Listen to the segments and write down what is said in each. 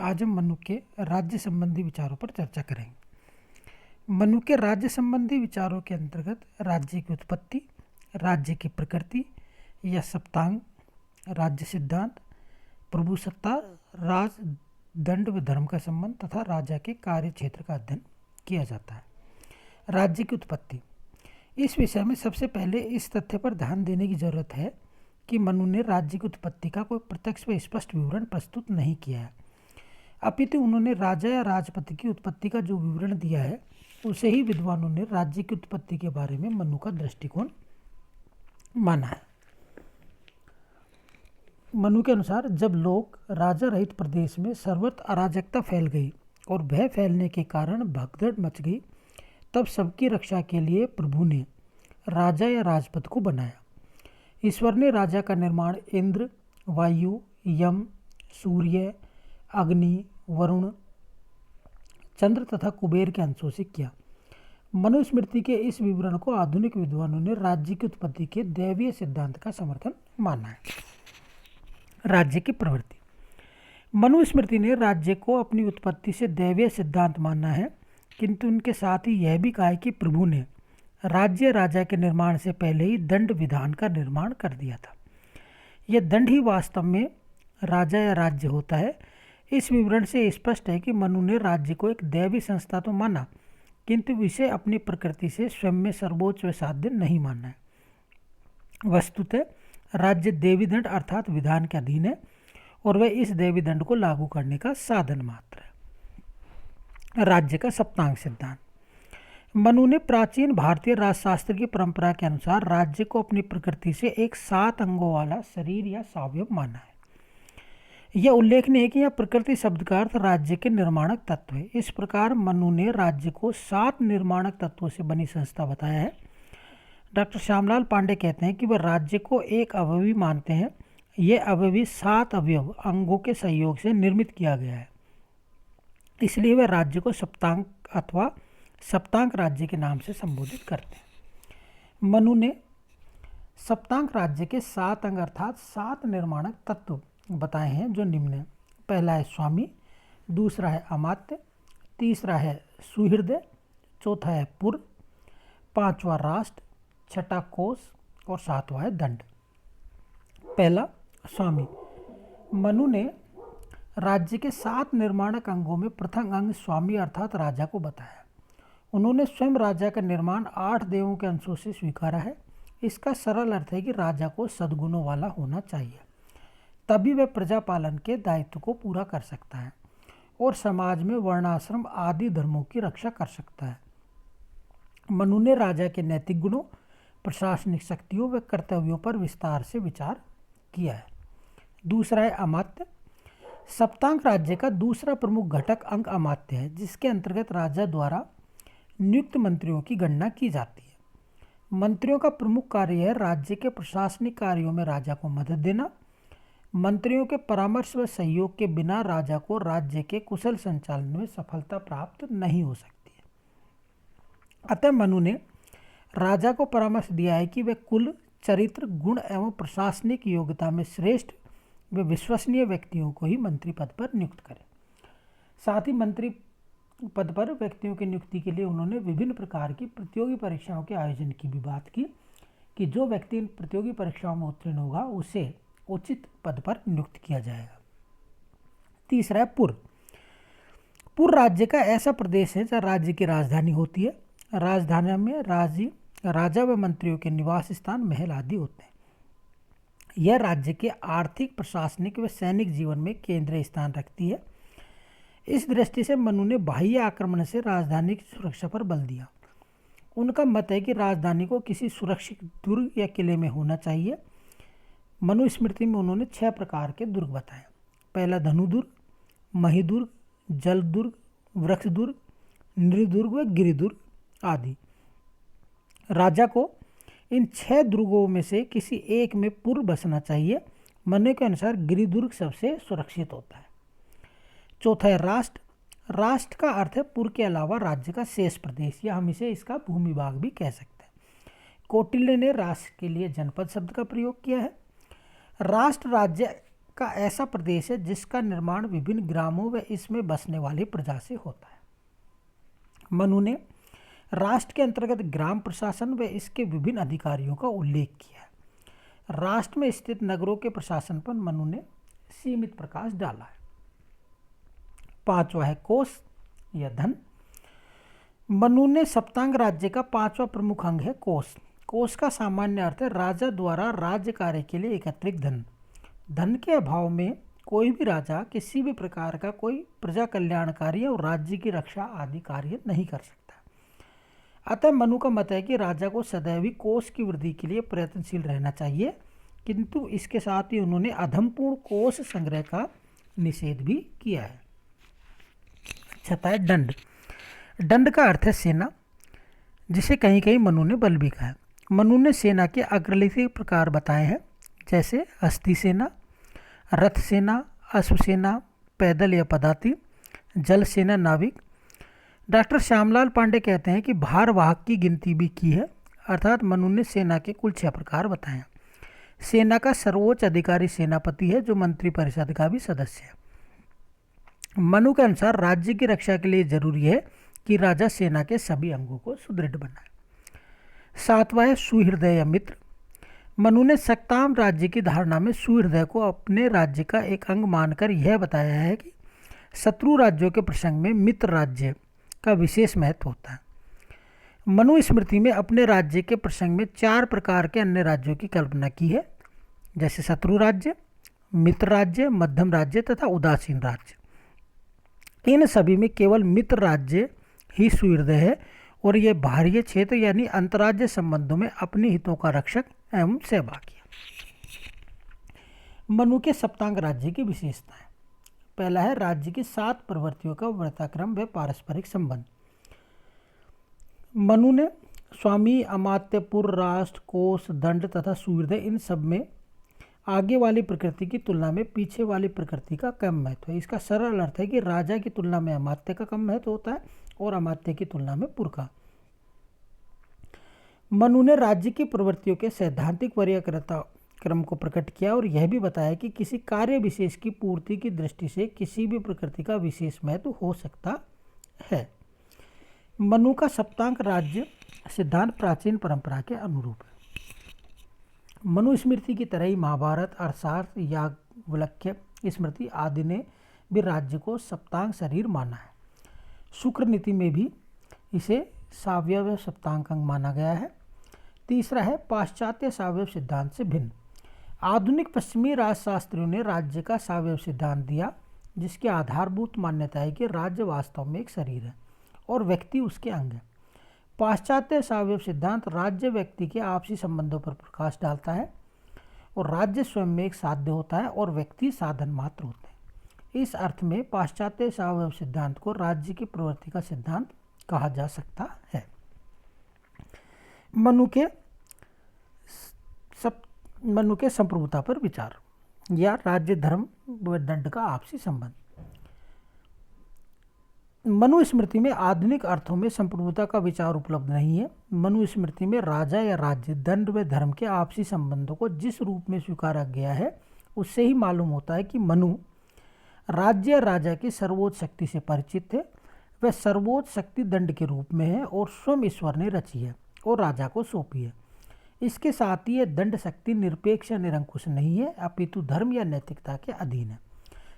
आज हम मनु के राज्य संबंधी विचारों पर चर्चा करेंगे। मनु के राज्य संबंधी विचारों के अंतर्गत राज्य की उत्पत्ति, राज्य की प्रकृति या सप्तांग, राज्य सिद्धांत, प्रभुसत्ता, राज, दंड व धर्म का संबंध तथा राजा के कार्य क्षेत्र का अध्ययन किया जाता है। राज्य की उत्पत्ति, इस विषय में सबसे पहले इस तथ्य पर ध्यान देने की जरूरत है कि मनु ने राज्य की उत्पत्ति का कोई प्रत्यक्ष व स्पष्ट विवरण प्रस्तुत नहीं किया है, अपितु उन्होंने राजा या राजपति की उत्पत्ति का जो विवरण दिया है उसे ही विद्वानों ने राज्य की उत्पत्ति के बारे में मनु का दृष्टिकोण माना है। मनु के अनुसार जब लोग राजा रहित प्रदेश में सर्वत्र अराजकता फैल गई और भय फैलने के कारण भगदड़ मच गई, तब सबकी रक्षा के लिए प्रभु ने राजा या राजपद को बनाया। ईश्वर ने राजा का निर्माण इंद्र, वायु, यम, सूर्य, अग्नि, वरुण, चंद्र तथा कुबेर के अंशों से किया। मनुस्मृति के इस विवरण को आधुनिक विद्वानों ने राज्य की उत्पत्ति के दैवीय सिद्धांत का समर्थन माना है। राज्य की प्रवृत्ति, मनुस्मृति ने राज्य को अपनी उत्पत्ति से दैवीय सिद्धांत माना है, किंतु उनके साथ ही यह भी कहा है कि प्रभु ने राज्य राजा के निर्माण से पहले ही दंड विधान का निर्माण कर दिया था। यह दंड ही वास्तव में राजा या राज्य होता है। इस विवरण से स्पष्ट है कि मनु ने राज्य को एक दैवी संस्था तो माना, किंतु इसे अपनी प्रकृति से स्वयं में सर्वोच्च व साध्य नहीं माना है। वस्तुतः राज्य देवी दंड अर्थात विधान के अधीन है और वह इस देवी दंड को लागू करने का साधन मात्र है। राज्य का सप्तांग सिद्धांत, मनु ने प्राचीन भारतीय राजशास्त्र की परंपरा के अनुसार राज्य को अपनी प्रकृति से एक 7 अंगों वाला शरीर या सावयव माना है। यह उल्लेखनीय है कि यह प्रकृति शब्द का अर्थ राज्य के निर्माणक तत्व है। इस प्रकार मनु ने राज्य को 7 निर्माणक तत्वों से बनी संस्था बताया है। डॉक्टर श्यामलाल पांडे कहते हैं कि वह राज्य को एक अवयवी मानते हैं। यह अवयवी 7 अवयव अंगों के सहयोग से निर्मित किया गया है, इसलिए वह राज्य को सप्तांग अथवा सप्तांक राज्य के नाम से संबोधित करते हैं। मनु ने सप्तांक राज्य के 7 अंग अर्थात 7 निर्माणक तत्व बताए हैं, जो निम्न है। पहला है स्वामी, दूसरा है अमात्य, तीसरा है सुहृदय, चौथा है पुर, 5वां राष्ट्र, 6ठा कोष और 7वां है दंड। पहला स्वामी, मनु ने राज्य के 7 निर्माणक अंगों में प्रथम अंग स्वामी अर्थात राजा को बताया। उन्होंने स्वयं राजा का निर्माण 8 देवों के अंशों से स्वीकारा है। इसका सरल अर्थ है कि राजा को सद्गुणों वाला होना चाहिए, तभी वह प्रजा पालन के दायित्व को पूरा कर सकता है और समाज में वर्णाश्रम आदि धर्मों की रक्षा कर सकता है। मनु ने राजा के नैतिक गुणों, प्रशासनिक शक्तियों व कर्तव्यों पर विस्तार से विचार किया है। दूसरा है अमात्य, सप्तांक राज्य का दूसरा प्रमुख घटक अंग अमात्य है, जिसके अंतर्गत राजा द्वारा नियुक्त मंत्रियों की गणना की जाती है। मंत्रियों का प्रमुख कार्य है राज्य के प्रशासनिक कार्यों में राजा को मदद देना। मंत्रियों के परामर्श व सहयोग के बिना राजा को राज्य के कुशल संचालन में सफलता प्राप्त नहीं हो सकती है। अतः मनु ने राजा को परामर्श दिया है कि वह कुल, चरित्र, गुण एवं प्रशासनिक योग्यता में श्रेष्ठ व विश्वसनीय व्यक्तियों को ही मंत्री पद पर नियुक्त करें। साथ ही मंत्री पद पर व्यक्तियों की नियुक्ति के लिए उन्होंने विभिन्न प्रकार की प्रतियोगी परीक्षाओं के आयोजन की भी बात की कि जो व्यक्ति इन प्रतियोगी परीक्षाओं में उत्तीर्ण होगा उसे उचित पद पर नियुक्त किया जाएगा। तीसरा है पुर। पुर राज्य का ऐसा प्रदेश है जहाँ राज्य की राजधानी होती है। राजधानी में राजा व मंत्रियों के निवास स्थान, महल आदि होते हैं। यह राज्य के आर्थिक, प्रशासनिक व सैनिक जीवन में केंद्रीय स्थान रखती है। इस दृष्टि से मनु ने बाह्य आक्रमण से राजधानी की सुरक्षा पर बल दिया। उनका मत है कि राजधानी को किसी सुरक्षित दुर्ग या किले में होना चाहिए। मनुस्मृति में उन्होंने 6 प्रकार के दुर्ग बताए। पहला धनुदुर्ग, महिदुर्ग, जलदुर्ग, वृक्षदुर्ग, नृदुर्ग व गिरिदुर्ग आदि। राजा को इन 6 दुर्गों में से किसी एक में पूर्व बसना चाहिए। मनु के अनुसार गिरिदुर्ग सबसे सुरक्षित होता है। चौथा है राष्ट्र। राष्ट्र का अर्थ है पुर के अलावा राज्य का शेष प्रदेश, या हम इसे इसका भूमि भाग भी कह सकते हैं। कौटिल्य ने राष्ट्र के लिए जनपद शब्द का प्रयोग किया है। राष्ट्र राज्य का ऐसा प्रदेश है जिसका निर्माण विभिन्न ग्रामों व इसमें बसने वाली प्रजा से होता है। मनु ने राष्ट्र के अंतर्गत ग्राम प्रशासन व इसके विभिन्न अधिकारियों का उल्लेख किया है। राष्ट्र में स्थित नगरों के प्रशासन पर मनु ने सीमित प्रकाश डाला है। 5वां है कोष या धन। मनु ने सप्तांग राज्य का 5वां प्रमुख अंग है कोष। कोष का सामान्य अर्थ है राजा द्वारा राज्य कार्य के लिए एकत्रित धन। धन के अभाव में कोई भी राजा किसी भी प्रकार का कोई प्रजा कल्याणकारी और राज्य की रक्षा आदि कार्य नहीं कर सकता। अतः मनु का मत है कि राजा को सदैव ही कोष की वृद्धि के लिए प्रयत्नशील रहना चाहिए, किंतु इसके साथ ही उन्होंने अधमपूर्ण कोष संग्रह का निषेध भी किया है। 6 है दंड। दंड का अर्थ है सेना, जिसे कहीं कहीं मनु ने बल भी कहा है। मनु ने सेना के अग्रलिखित प्रकार बताए हैं, जैसे हस्ती सेना, रथ सेना, अश्व सेना, पैदल या पदाति, जल सेना, नाविक। डॉक्टर श्यामलाल पांडे कहते हैं कि भार वाहक की गिनती भी की है, अर्थात मनु ने सेना के कुल 6 प्रकार बताए हैं। सेना का सर्वोच्च अधिकारी सेनापति है, जो मंत्रिपरिषद का भी सदस्य है। मनु के अनुसार राज्य की रक्षा के लिए जरूरी है कि राजा सेना के सभी अंगों को सुदृढ़ बनाए। 7वां है सुहृदय या मित्र। मनु ने सक्ताम राज्य की धारणा में सुहृदय को अपने राज्य का एक अंग मानकर यह बताया है कि शत्रु राज्यों के प्रसंग में मित्र राज्य का विशेष महत्व होता है। मनु स्मृति में अपने राज्य के प्रसंग में 4 प्रकार के अन्य राज्यों की कल्पना की है, जैसे शत्रु राज्य, मित्र राज्य, मध्यम राज्य तथा उदासीन राज्य। इन सभी में केवल मित्र राज्य ही सुहृदय है और यह बाहरी क्षेत्र यानी अंतर्राज्य संबंधों में अपने हितों का रक्षक एवं सहभागी है। मनु के सप्तांग राज्य की विशेषताएं। पहला है राज्य की 7 प्रवृत्तियों का वर्ताक्रम व पारस्परिक संबंध। मनु ने स्वामी, अमात्य, पुर, राष्ट्र, कोष, दंड तथा सुहृदय इन सब में आगे वाली प्रकृति की तुलना में पीछे वाली प्रकृति का कम महत्व है। इसका सरल अर्थ है कि राजा की तुलना में अमात्य का कम महत्व होता है और अमात्य की तुलना में पुर का। मनु ने राज्य की प्रवृत्तियों के सैद्धांतिक वर्गीकृत क्रम को प्रकट किया और यह भी बताया कि किसी कार्य विशेष की पूर्ति की दृष्टि से किसी भी प्रकृति का विशेष महत्व हो सकता है। मनु का सप्तांग राज्य सिद्धांत प्राचीन परंपरा के अनुरूप है। मनु स्मृति की तरह ही महाभारत, अर्थशास्त्र, याज्ञवल्क्य स्मृति आदि ने भी राज्य को सप्तांग शरीर माना है। शुक्र नीति में भी इसे सावयव सप्तांग अंग माना गया है। तीसरा है पाश्चात्य सावयव सिद्धांत से भिन्न। आधुनिक पश्चिमी राजशास्त्रियों ने राज्य का सावयव सिद्धांत दिया, जिसकी आधारभूत मान्यता है कि राज्य वास्तव में एक शरीर है और व्यक्ति उसके अंग है। पाश्चात्य सावयव सिद्धांत राज्य व्यक्ति के आपसी संबंधों पर प्रकाश डालता है और राज्य स्वयं में एक साध्य होता है और व्यक्ति साधन मात्र होते हैं। इस अर्थ में पाश्चात्य सावयव सिद्धांत को राज्य की प्रवृत्ति का सिद्धांत कहा जा सकता है। मनु के संप्रभुता पर विचार या राज्य, धर्म व दंड का आपसी संबंध। मनु स्मृति में आधुनिक अर्थों में संप्रभुता का विचार उपलब्ध नहीं है। मनु स्मृति में राजा या राज्य, दंड व धर्म के आपसी संबंधों को जिस रूप में स्वीकारा गया है उससे ही मालूम होता है कि मनु राज्य या राजा की सर्वोच्च शक्ति से परिचित है। वह सर्वोच्च शक्ति दंड के रूप में है और स्वयं ईश्वर ने रची है और राजा को सौंपी है। इसके साथ ही यह दंड शक्ति निरपेक्ष या निरंकुश नहीं है, अपितु धर्म या नैतिकता के अधीन है।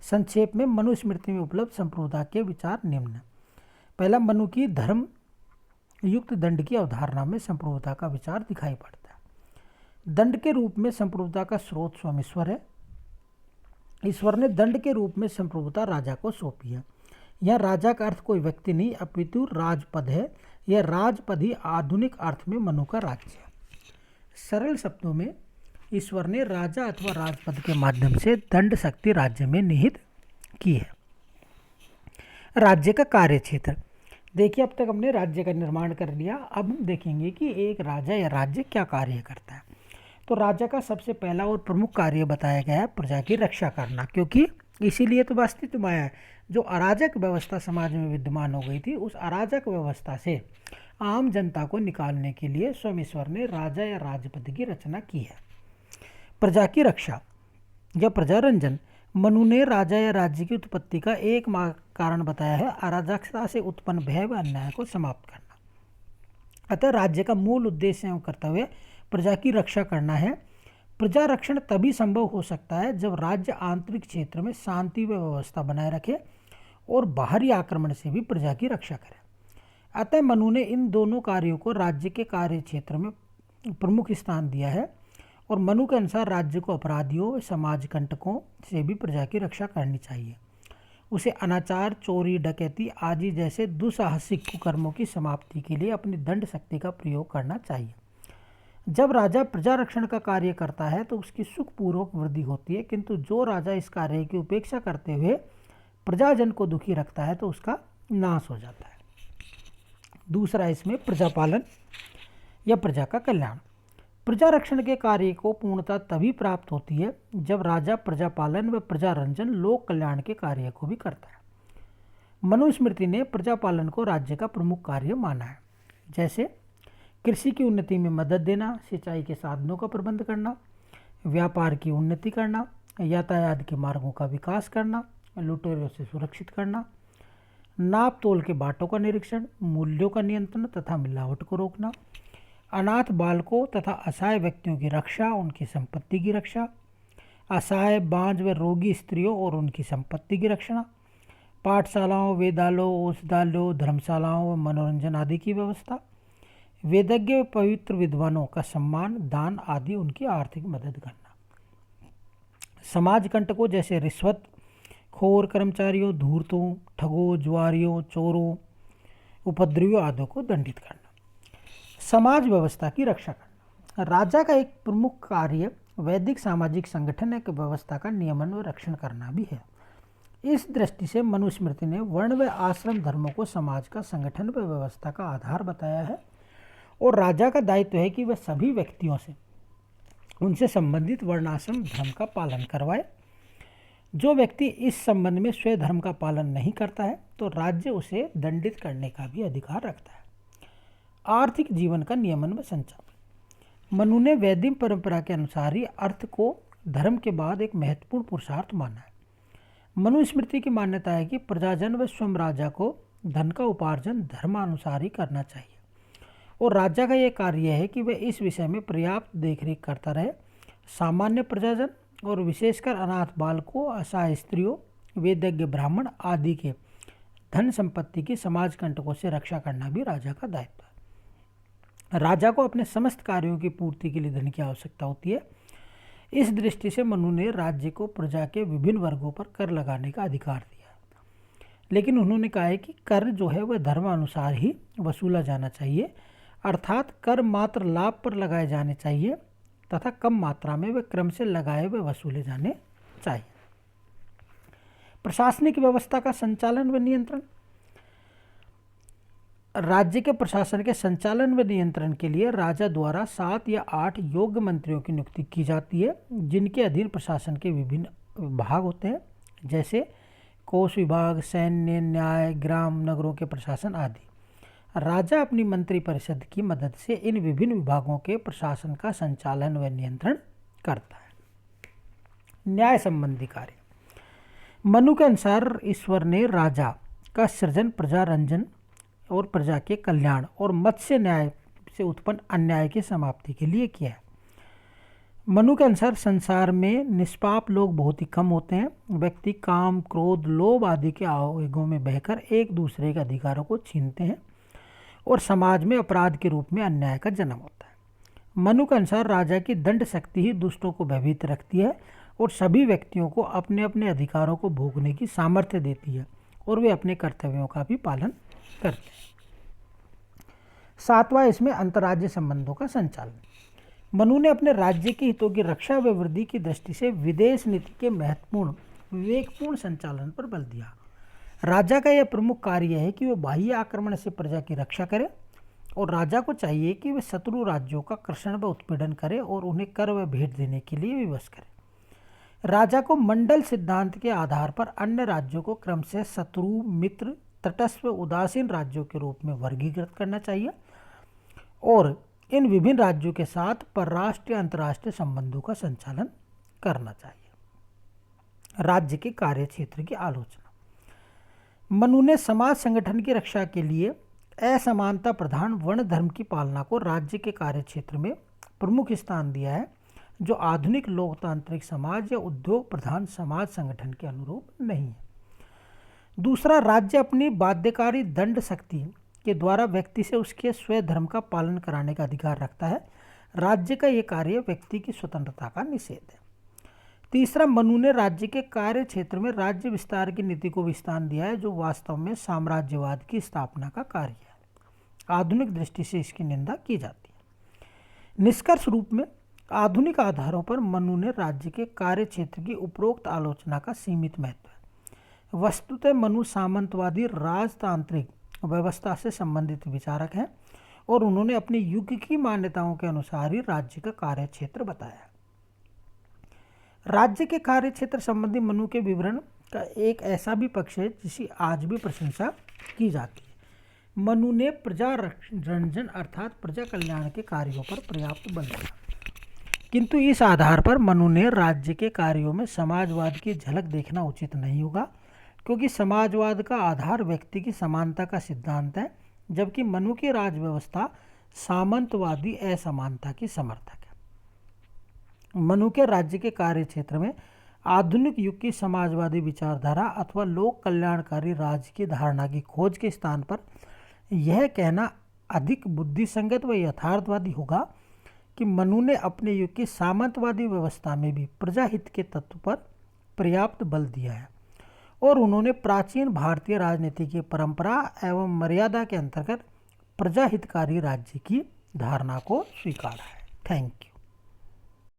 संक्षेप में मनु स्मृति में उपलब्ध संप्रभुता के विचार निम्न है। पहला, मनु की धर्म युक्त दंड की अवधारणा में संप्रभुता का विचार दिखाई पड़ता है। दंड के रूप में संप्रभुता का स्रोत स्वयं ईश्वर है। ईश्वर ने दंड के रूप में संप्रभुता राजा को सौंपी है। यह राजा का अर्थ कोई व्यक्ति नहीं, अपितु राजपद है। यह राजपद ही आधुनिक अर्थ में मनु का राज्य है। सरल शब्दों में ईश्वर ने राजा अथवा राजपद के माध्यम से दंड शक्ति राज्य में निहित की है। राज्य का कार्य क्षेत्र। देखिए, अब तक हमने राज्य का निर्माण कर लिया। अब हम देखेंगे कि एक राजा या राज्य क्या कार्य करता है। तो राजा का सबसे पहला और प्रमुख कार्य बताया गया है प्रजा की रक्षा करना, क्योंकि इसीलिए तो अस्तित्व में आया है। जो अराजक व्यवस्था समाज में विद्यमान हो गई थी, उस अराजक व्यवस्था से आम जनता को निकालने के लिए स्वयं ईश्वर ने राजा या राजपद की रचना की है। प्रजा की रक्षा। या प्रजारंजन। मनु ने राजा या राज्य की उत्पत्ति का एक कारण बताया है अराजकता से उत्पन्न भय व अन्याय को समाप्त करना। अतः राज्य का मूल उद्देश्य एवं कर्तव्य प्रजा की रक्षा करना है। प्रजा रक्षण तभी संभव हो सकता है जब राज्य आंतरिक क्षेत्र में शांति व व्यवस्था बनाए रखे और बाहरी आक्रमण से भी प्रजा की रक्षा करे। अतः मनु ने इन दोनों कार्यों को राज्य के कार्य क्षेत्र में प्रमुख स्थान दिया है और मनु के अनुसार राज्य को अपराधियों समाज कंटकों से भी प्रजा की रक्षा करनी चाहिए। उसे अनाचार चोरी डकैती आदि जैसे दुस्साहसिक कुकर्मों की समाप्ति के लिए अपनी दंड शक्ति का प्रयोग करना चाहिए। जब राजा प्रजा रक्षण का कार्य करता है तो उसकी सुखपूर्वक वृद्धि होती है, किंतु जो राजा इस कार्य की उपेक्षा करते हुए प्रजाजन को दुखी रखता है तो उसका नाश हो जाता है। दूसरा इसमें प्रजापालन या प्रजा का कल्याण। प्रजा रक्षण के कार्य को पूर्णता तभी प्राप्त होती है जब राजा प्रजापालन व प्रजारंजन लोक कल्याण के कार्य को भी करता है। मनुस्मृति ने प्रजापालन को राज्य का प्रमुख कार्य माना है, जैसे कृषि की उन्नति में मदद देना, सिंचाई के साधनों का प्रबंध करना, व्यापार की उन्नति करना, यातायात के मार्गों का विकास करना, लुटेरों से सुरक्षित करना, नाप तोल के बाटों का निरीक्षण, मूल्यों का नियंत्रण तथा मिलावट को रोकना, अनाथ बालकों तथा असहाय व्यक्तियों की रक्षा, उनकी संपत्ति की रक्षा, असहाय बांझ व रोगी स्त्रियों और उनकी संपत्ति की रक्षा, पाठशालाओं वेदालयों औषधालयों धर्मशालाओं व मनोरंजन आदि की व्यवस्था, वेदज्ञ व पवित्र विद्वानों का सम्मान दान आदि उनकी आर्थिक मदद करना, समाज कंटकों जैसे रिश्वत खोर कर्मचारियों धूर्तों ठगों जुआरियों चोरों उपद्रवियों आदि को दंडित करना, समाज व्यवस्था की रक्षा करना। राजा का एक प्रमुख कार्य वैदिक सामाजिक संगठन एक व्यवस्था का नियमन व रक्षण करना भी है। इस दृष्टि से मनुस्मृति ने वर्ण व आश्रम धर्मों को समाज का संगठन व व्यवस्था का आधार बताया है और राजा का दायित्व है कि वह सभी व्यक्तियों से उनसे संबंधित वर्णाश्रम धर्म का पालन करवाए। जो व्यक्ति इस संबंध में स्वयं धर्म का पालन नहीं करता है तो राज्य उसे दंडित करने का भी अधिकार रखता है। आर्थिक जीवन का नियमन व संचालन। मनु ने वैदिक परंपरा के अनुसार ही अर्थ को धर्म के बाद एक महत्वपूर्ण पुरुषार्थ माना है। मनुस्मृति की मान्यता है कि प्रजाजन व स्वयं राजा को धन का उपार्जन धर्मानुसार ही करना चाहिए और राजा का यह कार्य है कि वह इस विषय में पर्याप्त देखरेख करता रहे। सामान्य प्रजाजन और विशेषकर अनाथ बालकों असहाय स्त्रियों वेदज्ञ ब्राह्मण आदि के धन संपत्ति की समाज कंटकों से रक्षा करना भी राजा का दायित्व है। राजा को अपने समस्त कार्यों की पूर्ति के लिए धन की आवश्यकता होती है। इस दृष्टि से मनु ने राज्य को प्रजा के विभिन्न वर्गों पर कर लगाने का अधिकार दिया, लेकिन उन्होंने कहा है कि कर जो है वह धर्मानुसार ही वसूला जाना चाहिए, अर्थात कर मात्र लाभ पर लगाए जाने चाहिए तथा कम मात्रा में वे क्रम से लगाए व वसूले जाने चाहिए। प्रशासनिक व्यवस्था का संचालन व नियंत्रण। राज्य के प्रशासन के संचालन व नियंत्रण के लिए राजा द्वारा 7 या 8 योग्य मंत्रियों की नियुक्ति की जाती है, जिनके अधीन प्रशासन के विभिन्न विभाग होते हैं, जैसे कोष विभाग, सैन्य, न्याय, ग्राम नगरों के प्रशासन आदि। राजा अपनी मंत्री परिषद की मदद से इन विभिन्न विभागों के प्रशासन का संचालन व नियंत्रण करता है। न्याय संबंधी कार्य। मनु के अनुसार ईश्वर ने राजा का सृजन प्रजारंजन और प्रजा के कल्याण और मत्स्य न्याय से उत्पन्न अन्याय की समाप्ति के लिए किया है। मनु के अनुसार संसार में निष्पाप लोग बहुत ही कम होते हैं। व्यक्ति काम क्रोध लोभ आदि के आवेगों में बहकर एक दूसरे के अधिकारों को छीनते हैं और समाज में अपराध के रूप में अन्याय का जन्म होता है। मनु के अनुसार राजा की दंड शक्ति ही दुष्टों को भयभीत रखती है और सभी व्यक्तियों को अपने अपने अधिकारों को भोगने की सामर्थ्य देती है और वे अपने कर्तव्यों का भी पालन करते हैं। 7वां इसमें अंतर्राज्य संबंधों का संचालन। मनु ने अपने राज्य के हितों की रक्षा व वृद्धि की दृष्टि से विदेश नीति के महत्वपूर्ण विवेकपूर्ण संचालन पर बल दिया। राजा का यह प्रमुख कार्य है कि वह बाह्य आक्रमण से प्रजा की रक्षा करे और राजा को चाहिए कि वह शत्रु राज्यों का कर्षण व उत्पीड़न करे और उन्हें कर व भेंट देने के लिए विवश करे। राजा को मंडल सिद्धांत के आधार पर अन्य राज्यों को क्रम से शत्रु मित्र तटस्थ व उदासीन राज्यों के रूप में वर्गीकृत करना चाहिए और इन विभिन्न राज्यों के साथ परराष्ट्रीय अंतर्राष्ट्रीय संबंधों का संचालन करना चाहिए। राज्य के कार्य क्षेत्र की आलोचना। मनु ने समाज संगठन की रक्षा के लिए असमानता प्रधान वर्ण धर्म की पालना को राज्य के कार्य क्षेत्र में प्रमुख स्थान दिया है, जो आधुनिक लोकतांत्रिक समाज या उद्योग प्रधान समाज संगठन के अनुरूप नहीं है। दूसरा, राज्य अपनी बाध्यकारी दंड शक्ति के द्वारा व्यक्ति से उसके स्वयं धर्म का पालन कराने का अधिकार रखता है। राज्य का यह कार्य व्यक्ति की स्वतंत्रता का निषेध है। तीसरा, मनु ने राज्य के कार्य क्षेत्र में राज्य विस्तार की नीति को विस्तार दिया है, जो वास्तव में साम्राज्यवाद की स्थापना का कार्य है। आधुनिक दृष्टि से इसकी निंदा की जाती है। निष्कर्ष रूप में आधुनिक आधारों पर मनु ने राज्य के कार्य क्षेत्र की उपरोक्त आलोचना का सीमित महत्व है। वस्तुतः मनु सामंतवादी राजतांत्रिक व्यवस्था से संबंधित विचारक हैं और उन्होंने अपने युग की मान्यताओं के अनुसार ही राज्य का कार्य क्षेत्र बताया। राज्य के कार्य क्षेत्र संबंधी मनु के विवरण का एक ऐसा भी पक्ष है जिसकी आज भी प्रशंसा की जाती है। मनु ने प्रजा रंजन अर्थात प्रजा कल्याण के कार्यों पर पर्याप्त बल दिया, किंतु इस आधार पर मनु ने राज्य के कार्यों में समाजवाद की झलक देखना उचित नहीं होगा, क्योंकि समाजवाद का आधार व्यक्ति की समानता का सिद्धांत है, जबकि मनु की राज व्यवस्था सामंतवादी असमानता की समर्थक है। मनु के राज्य के कार्य क्षेत्र में आधुनिक युग की समाजवादी विचारधारा अथवा लोक कल्याणकारी राज्य की धारणा की खोज के स्थान पर यह कहना अधिक बुद्धिसंगत व यथार्थवादी होगा कि मनु ने अपने युग की सामंतवादी व्यवस्था में भी प्रजाहित के तत्व पर पर्याप्त बल दिया है और उन्होंने प्राचीन भारतीय राजनीति की परंपरा एवं मर्यादा के अंतर्गत प्रजाहितकारी राज्य की धारणा को स्वीकारा है। Thank you.